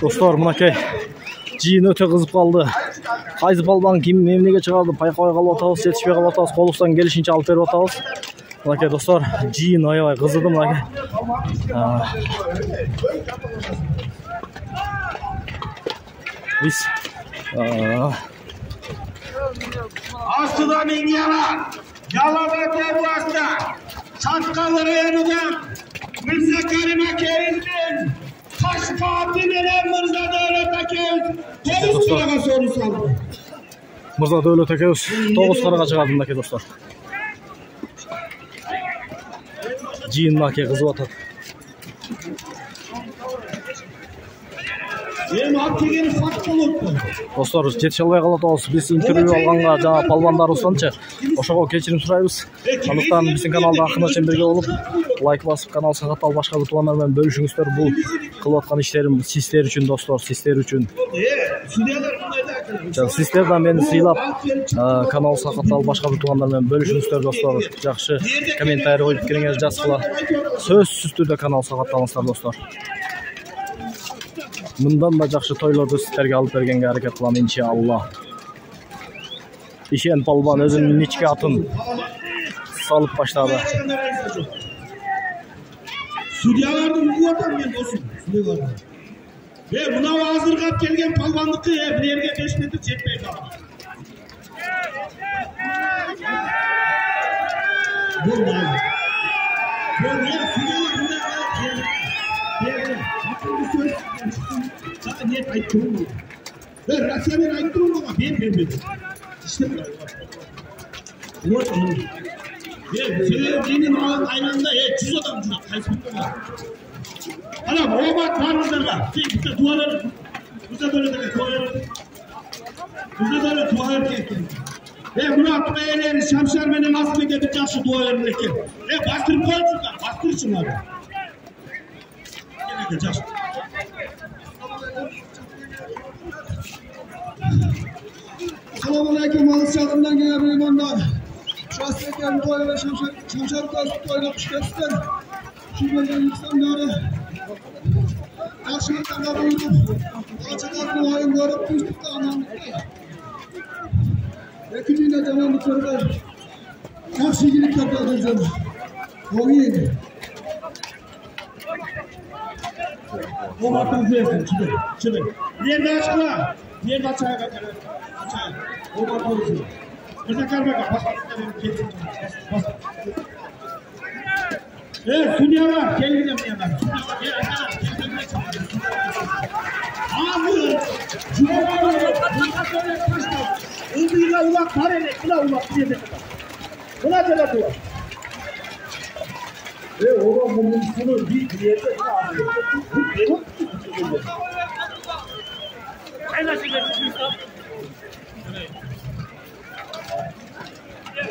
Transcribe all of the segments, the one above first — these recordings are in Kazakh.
Dostlar, mınakей жиын өте қызып қалды. Қайсы балбан ким эмнеге чыгарды, байкабай калып атабыз, жетишпей калып атабыз, колубуздан келишинче алып берип атабыз. Мынакей достар, жиын аябай кызыды мынакей. Биз Астыда меңияла, ялаба тербаста, Çatkalı rayonundan Mirza Karim Akeyiz'den Taşkati'den Mirza Devlet Akeyiz 9 sıraga soru saldı. Mirza Devlet Akeyiz 9 sıraga çıkardı mınakey dostlar. Жиын мынакей кызып атат. Достар, жетише албай калабыз. Биз интервью алганга жана палбандарыбызданчы ошого кечирим сурайбыз. Андыктан биздин каналда акырын чейин бирге болуп, лайк басып, канал сагаттап башка туугандар менен бөлүшүңүздөр. Бул кылып аткан иштерим сиздер үчүн достор, сиздер үчүн. Сиздер да мени сыйлап, канал сагаттап башка туугандар менен бөлүшүңүздөр достор. Жакшы комментарий коюп пикириңерди жазгыла. Сөзсүз түрдө канал сагаттаңыздар достор. Мындан да жакшы тойлорду сиздерге алып бергенге аракет кылам иншалла. Ишен палбан өзүнүн ички атын салып баштады. Судьяларды угуатам мен досум, судьяларды. Мынау азыргап келген палбандыкы бирерге 5 метр жетпей калды. Бул не? Нет, айтырмын. Россиямен айтырмын ama ben vermedim. İşte вот он. Senin aynında 100 adam durur. Kaysmıkta var. Adam obat var orada. Bize duaları. Bize böyle dualar kesin. Murat Bey'lerin Şamşar benim askıda bir taşı dualarını kesin. Bastırıp koysunlar. Bastırsın abi. Gene de Selamünaleyküm, Alışadım'dan gelen bir imanlar. Şahsiyetlerin bu ayına Şamşar Kasıt'ı oynamış geçtiler. Şüpheden insanları karşılıktan da buldum. Açıklar bu ayın görüp düştük de anlamlıkta. Ekibine cananlıklarına karşıyılık yapacağım. Oyun. O bakın versin, çıkın. Nerede açıkla? Nerede açığa kaçırır? O bakın versin. Bize kalmak, bas. Sunyalar, gelin yanlar. Abi, cüveler, Ildırıyla ulak var ele, kula ulak diye de. Buna kadar duvar. Oğlum bunun sonu bir yerde abi. Bu benim.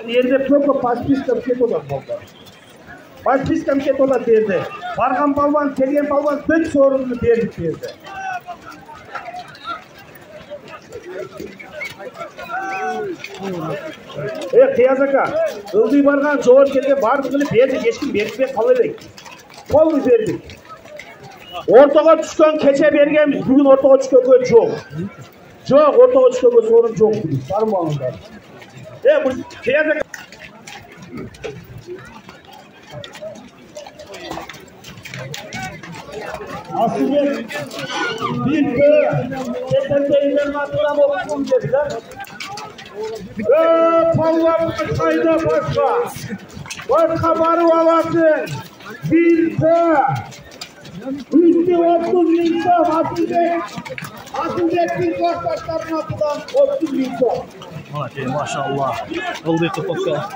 Yerde çok paspista ket olan ballar. Paspista ket olan derdi. Bargan balvan, kelgen balvan 4 sorunu derdik derdi. Kıyazaka, ıldığı bargan çoğur kelgen bardığını berdik, geçkin berdik kalıbek. Kol berdik. Ortaga düşken keçe bergemiz, bugün ortaga düşken göz yok. Yok, ortaga düşken göz sorun yok. Sarmağında. Bu kıyazaka. Aslında bir köy, geçende inden matıram olsun dediler. Pallarımız kayda başka. Başka barı alasın. Bir köy. Üstü 30 insan Asılbek'in korktaşlarına tutan 30 insan. Maşallah. Oldu kapakta.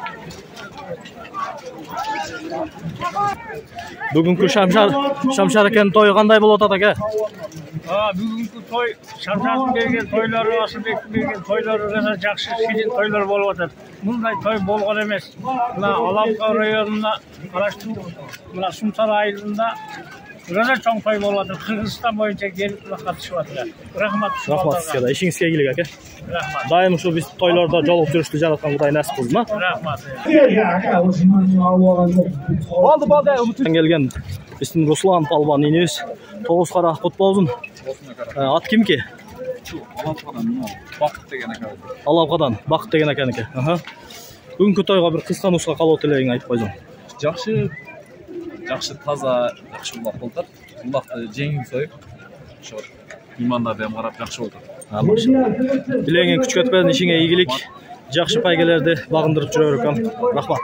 Бүгүнкү Шамшар экен той кандай болуп атат аке? Бүгүнкү той Шамшардын берген тойлору, Асылбектин берген тойлору гана жакшы ширин тойлор болуп атат. Мындай той болгон эмес. Мына Аламка районуна караштуу мына Сумсар айылында гана чоң той болуп атат. Кыргызстан боюнча келип катышып атат. Рахмат. Рахмат сизге. Ишиңизге ийгилик аке. Рахмат. Дайым ушу биз тойлордо жолугуп жүрүштү жараткан Кудай насип кылсын, а? Рахмат. Келген биздин Руслан Палбан инибиз Тоғыз қара құт болсын. Ат кімке? Алапқадан Бақыт деген аканікі. Бүгінгі тойға бір қысқа нұсқа қалау тілегің айтып қойсаң. Жақсы таза, жақсы ұлақ болдыр. Ұлақты жеңіл сойып, имандарды қарап жақсы болды. Тілегің күш көтпәдін, ішіңе игілік, жақсы пайгелерді бағындырып жүрер екен. Рахмат.